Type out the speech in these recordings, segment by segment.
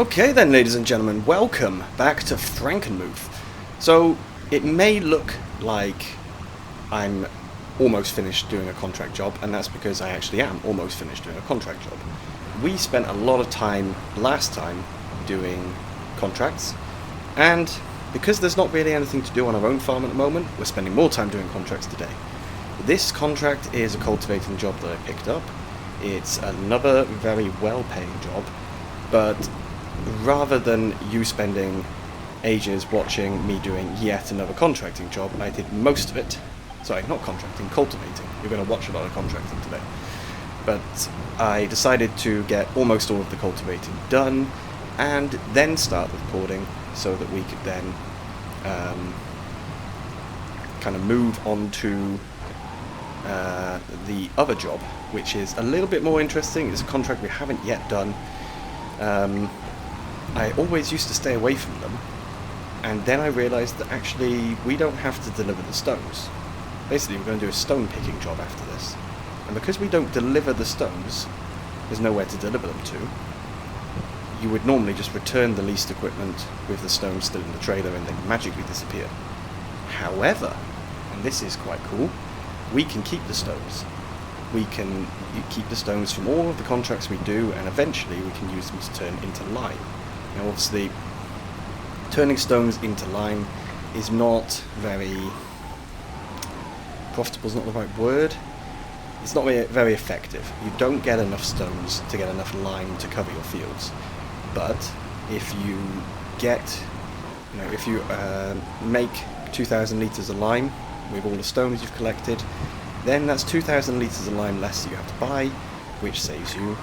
Okay then, ladies and gentlemen, welcome back to Frankenmuth. So, it may look like I'm almost finished doing a contract job, and that's because I actually am almost finished doing a contract job. We spent a lot of time last time doing contracts, and because there's not really anything to do on our own farm at the moment, we're spending more time doing contracts today. This contract is a cultivating job that I picked up. It's another very well-paying job, but rather than you spending ages watching me doing yet another contracting job, I did most of it. Sorry, not contracting, cultivating. You're going to watch a lot of contracting today. But I decided to get almost all of the cultivating done and then start recording so that we could then kind of move on to the other job, which is a little bit more interesting. It's a contract we haven't yet done. I always used to stay away from them, and then I realised that actually we don't have to deliver the stones. Basically, we're going to do a stone picking job after this, and because we don't deliver the stones, there's nowhere to deliver them to. You would normally just return the leased equipment with the stones still in the trailer and they magically disappear. However, and this is quite cool, we can keep the stones. We can keep the stones from all of the contracts we do, and eventually we can use them to turn into lime. Now obviously, turning stones into lime is not very profitable, is not the right word. It's not very effective. You don't get enough stones to get enough lime to cover your fields. But if you get, if you make 2,000 litres of lime with all the stones you've collected, then that's 2,000 litres of lime less that you have to buy, which saves you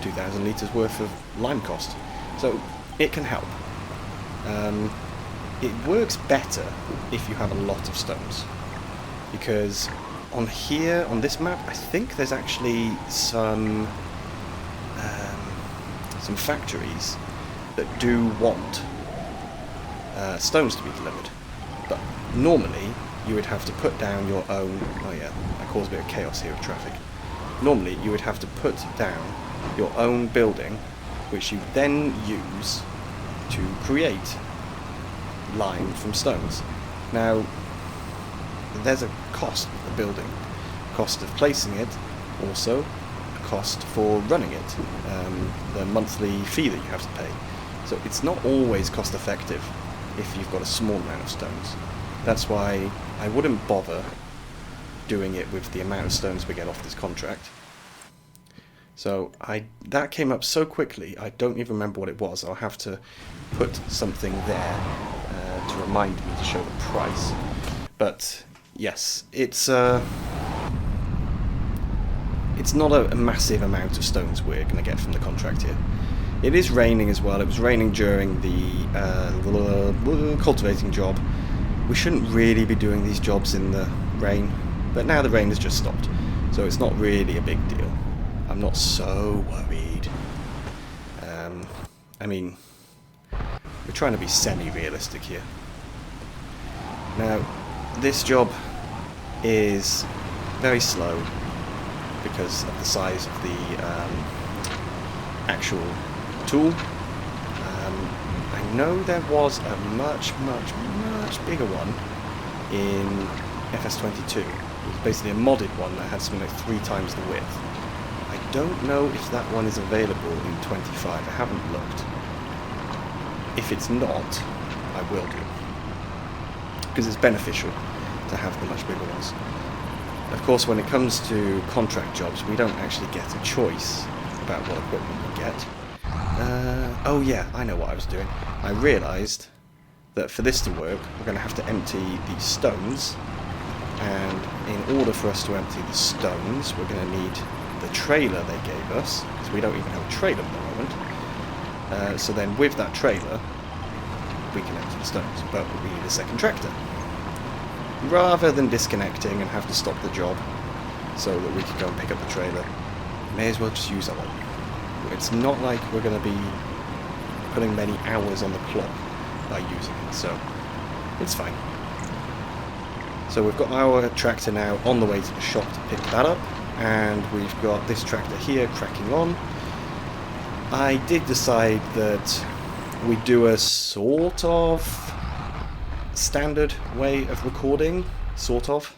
2,000 litres worth of lime cost. So it can help. It works better if you have a lot of stones, because on here, on this map, I think there's actually some factories that do want stones to be delivered, but normally you would have to put down your own. Oh yeah, I caused a bit of chaos here with traffic. Normally you would have to put down your own building, which you then use to create lime from stones. Now, there's a cost of the building, cost of placing it, also a cost for running it, the monthly fee that you have to pay. So it's not always cost effective if you've got a small amount of stones. That's why I wouldn't bother doing it with the amount of stones we get off this contract. So that came up so quickly, I don't even remember what it was. I'll have to put something there to remind me to show the price. But yes, it's not a massive amount of stones we're going to get from the contract here. It is raining as well. It was raining during the cultivating job. We shouldn't really be doing these jobs in the rain, but now the rain has just stopped, so it's not really a big deal. I'm not so worried. I mean, we're trying to be semi-realistic here. Now, this job is very slow because of the size of the actual tool. I know there was a much bigger one in FS25. It was basically a modded one that had something like 3 times the width. I don't know if that one is available in 25. I haven't looked. If it's not, I will do, because it's beneficial to have the much bigger ones. Of course, when it comes to contract jobs, we don't actually get a choice about what equipment we get. Oh yeah, I know what I was doing. I realised that for this to work, we're going to have to empty these stones, and in order for us to empty the stones, we're going to need the trailer they gave us, because we don't even have a trailer at the moment. So then with that trailer, we can empty the stones, but we need a second tractor. Rather than disconnecting and have to stop the job so that we can go and pick up the trailer, may as well just use that one. It's not like we're going to be putting many hours on the clock by using it, so it's fine. So we've got our tractor now on the way to the shop to pick that up, and we've got this tractor here cracking on. I did decide that we do a sort of standard way of recording, sort of.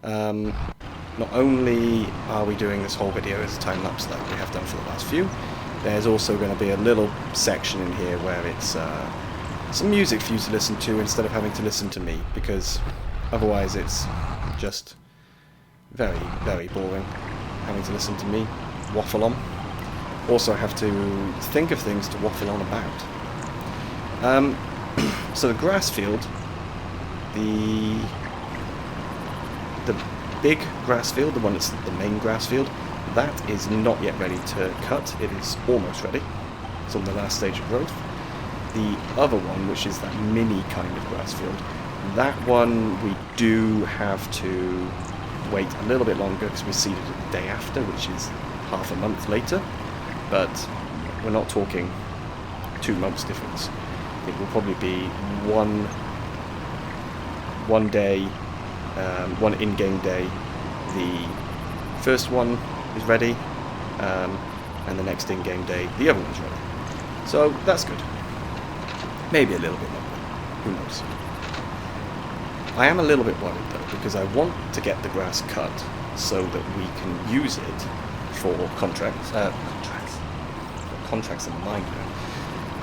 Not only are we doing this whole video as a time-lapse like we have done for the last few, there's also going to be a little section in here where it's some music for you to listen to instead of having to listen to me, because otherwise it's just very, very boring having to listen to me waffle on. Also, I have to think of things to waffle on about. So the grass field, the big grass field, the one that's the main grass field, that is not yet ready to cut. It is almost ready. It's on the last stage of growth. The other one, which is that mini kind of grass field, that one we do have to wait a little bit longer because we seeded it the day after, which is half a month later. But we're not talking 2 months difference. It will probably be one day, one in-game day. The first one is ready, and the next in-game day, the other one's ready. So that's good. Maybe a little bit longer. Who knows? I am a little bit worried though, because I want to get the grass cut so that we can use it for contracts in the mind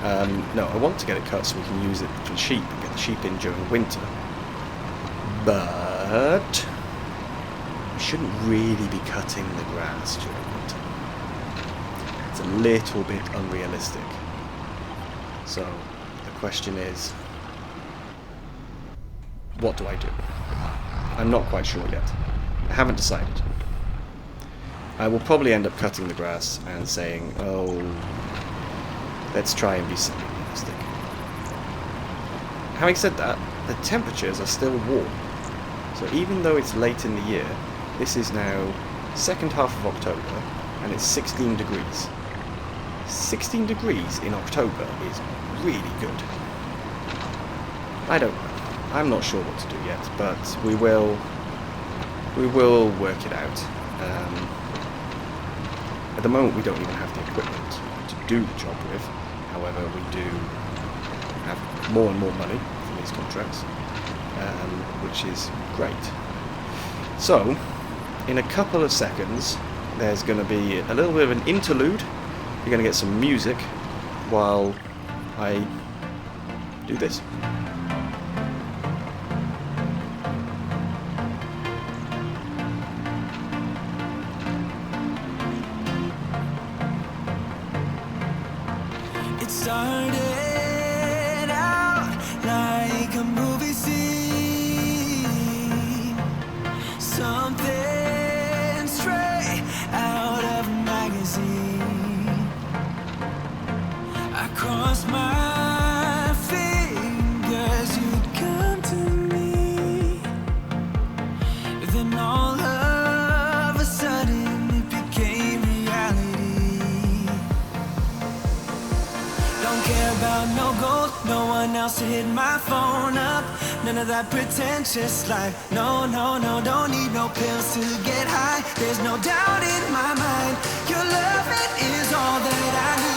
now. No, I want to get it cut so we can use it for sheep and get the sheep in during winter. But we shouldn't really be cutting the grass during winter. It's a little bit unrealistic. So the question is, what do I do? I'm not quite sure yet. I haven't decided. I will probably end up cutting the grass and saying, oh, let's try and be semi-realistic. Having said that, the temperatures are still warm. So even though it's late in the year, this is now second half of October, and it's 16 degrees. 16 degrees in October is really good. I don't know. I'm not sure what to do yet, but we will work it out. At the moment we don't even have the equipment to do the job with. However, we do have more and more money from these contracts, which is great. So, in a couple of seconds, there's going to be a little bit of an interlude. You're going to get some music while I do this. It started out like a movie scene, something straight out of a magazine. I crossed my fingers you'd come to me, then all of a sudden it became reality. Don't care about no gold, no one else to hit my phone up. None of that pretentious life. No, no, no, don't need no pills to get high. There's no doubt in my mind. Your love, it is all that I need.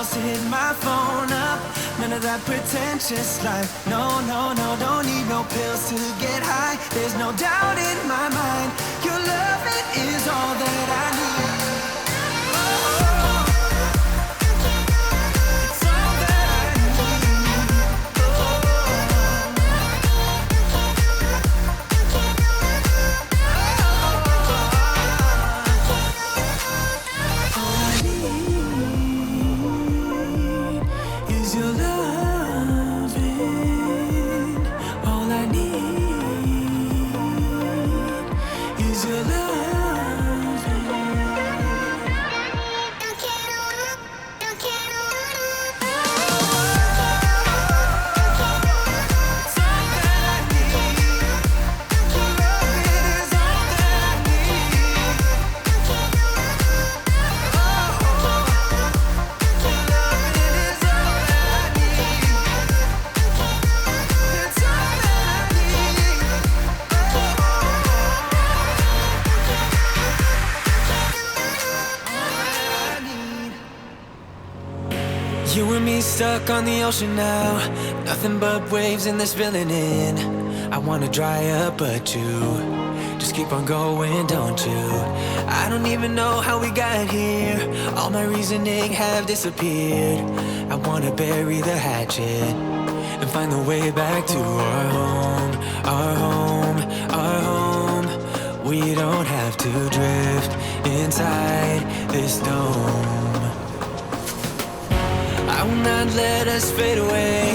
To hit my phone up, none of that pretentious life. No, no, no, don't need no pills to get high. There's no doubt in my mind. Your love, it is all that I need. It's all that I need. You and me stuck on the ocean now, nothing but waves in this filling in. I wanna dry up but you just keep on going, don't you? I don't even know how we got here, all my reasoning have disappeared. I wanna bury the hatchet and find the way back to our home, our home, our home. We don't have to drift inside this dome. I will not let us fade away.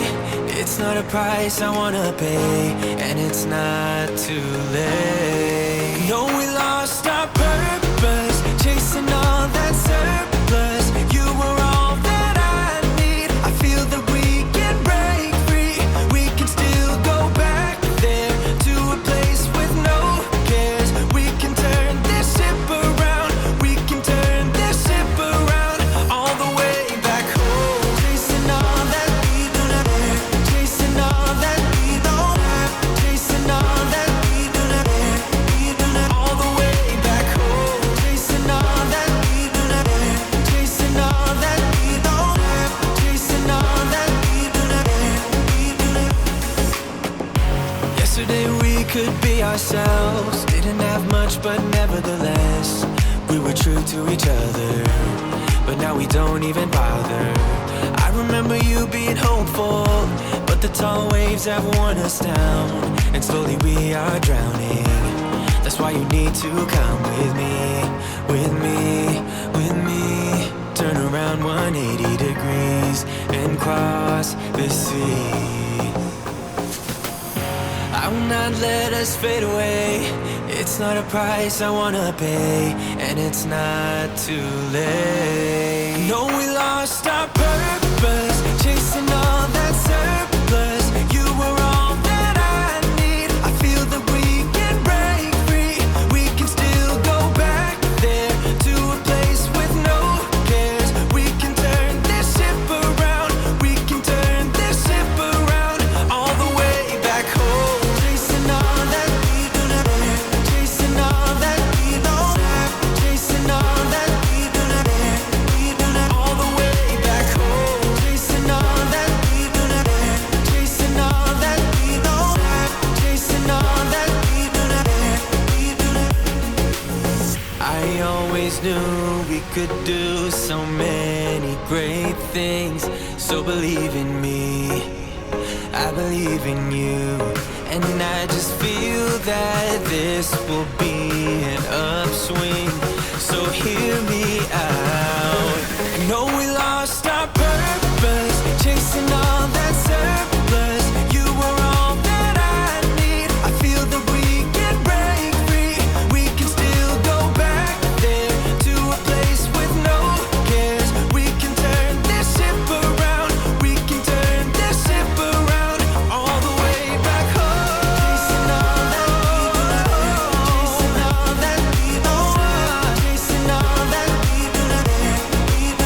It's not a price I wanna pay, and it's not too late. No, we lost our purpose, chasing all that surplus. You were all that I need. I feel that we can break free. We can still go back there to a place with no cares. We can turn this ship around. We can turn this ship around all the way back home. Chasing all that we don't have, chasing all that we don't have, chasing all that we don't have, all the way back home. Chasing all that we don't have, chasing all that we don't have, chasing all that we don't have. Yesterday we could be ourselves, didn't have much but nevertheless we were true to each other, but now we don't even bother. I remember you being hopeful, but the tall waves have worn us down, and slowly we are drowning. That's why you need to come with me, with me, with me. Turn around 180 degrees and cross the sea. I will not let us fade away. It's not a price I wanna pay, and it's not too late. No, we lost our purpose, chasing all that surplus. You were all that I need. I feel that we can break free. We can still go back there to a place with no cares. We can turn this ship around. We can turn this ship around all the way back home. Chasing all that we don't have, chasing all that we don't have, chasing all that we don't have, all the way back home. Chasing all that we don't have, chasing all that we don't have, chasing all that we don't have. I always knew we could do so many great things, so believe in me, I believe in you, and I just feel that this will be an upswing, so hear me out. No, we lost our purpose, chasing all that surplus. You were all that I need. I feel that we can break free. We can still go back there to a place with no cares. We can turn this ship around. We can turn this ship around all the way back home. Chasing all that we don't have, chasing all that we don't have, chasing all that we don't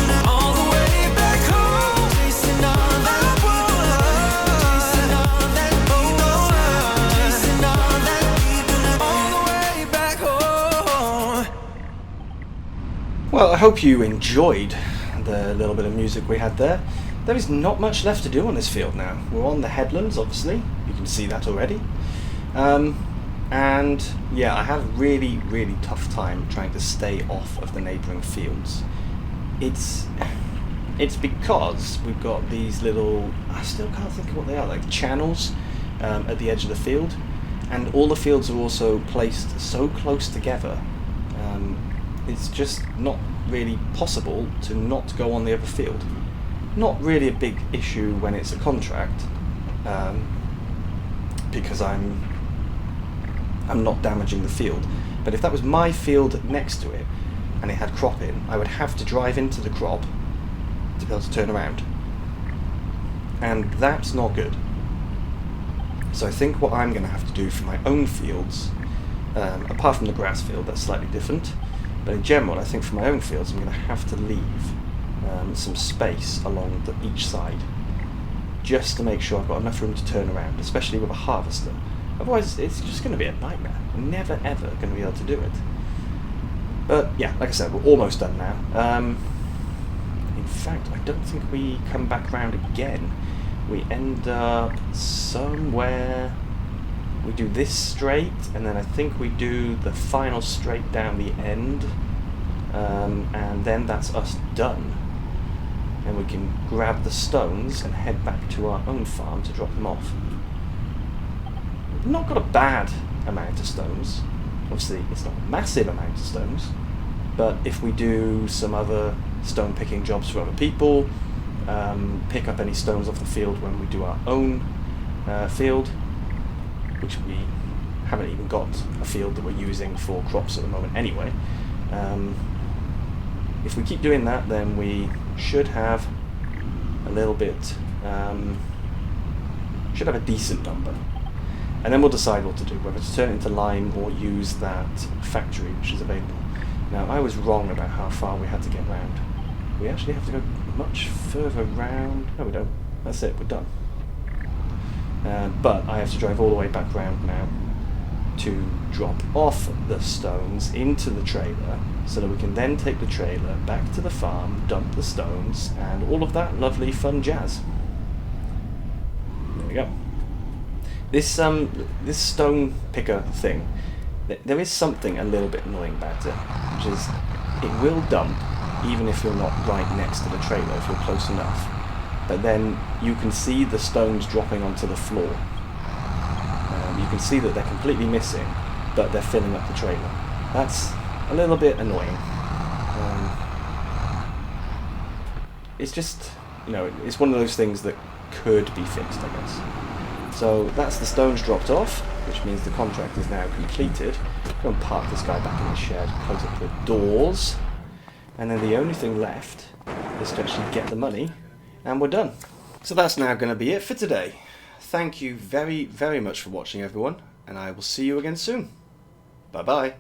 have, all the way back home. Chasing all that we don't have, chasing all that we don't have, chasing all that we don't have, all the way back home. Well, I hope you enjoyed the little bit of music we had there. There is not much left to do on this field now. We're on the headlands, obviously. You can see that already. And yeah, I had a really, really tough time trying to stay off of the neighbouring fields. It's because we've got these little, I still can't think of what they are, like channels at the edge of the field, and all the fields are also placed so close together. It's just not really possible to not go on the other field. Not really a big issue when it's a contract, because I'm not damaging the field. But if that was my field next to it and it had crop in, I would have to drive into the crop to be able to turn around, and that's not good. So I think what I'm going to have to do for my own fields, apart from the grass field, that's slightly different, but in general I think for my own fields I'm going to have to leave some space along each side, just to make sure I've got enough room to turn around, especially with a harvester. Otherwise it's just going to be a nightmare. I'm never ever going to be able to do it. But yeah, like I said, we're almost done now. In fact, I don't think we come back round again. We end up somewhere. We do this straight, and then I think we do the final straight down the end, and then that's us done. And we can grab the stones and head back to our own farm to drop them off. We've not got a bad amount of stones. Obviously, it's not a massive amount of stones, but if we do some other stone picking jobs for other people, pick up any stones off the field when we do our own field, which we haven't even got a field that we're using for crops at the moment anyway. If we keep doing that, then we should have a little bit, should have a decent number. And then we'll decide what to do, whether to turn it into lime or use that factory which is available. Now, I was wrong about how far we had to get round. We actually have to go much further round. No, we don't. That's it, we're done. But I have to drive all the way back round now to drop off the stones into the trailer so that we can then take the trailer back to the farm, dump the stones, and all of that lovely fun jazz. There we go. This stone picker thing, there is something a little bit annoying about it, which is it will dump even if you're not right next to the trailer, if you're close enough. But then you can see the stones dropping onto the floor. You can see that they're completely missing, but they're filling up the trailer. That's a little bit annoying. It's just, you know, it's one of those things that could be fixed, I guess. So that's the stones dropped off, which means the contract is now completed. Go and park this guy back in the shed, close up the doors, and then the only thing left is to actually get the money, and we're done. So that's now going to be it for today. Thank you very, very much for watching, everyone, and I will see you again soon. Bye-bye.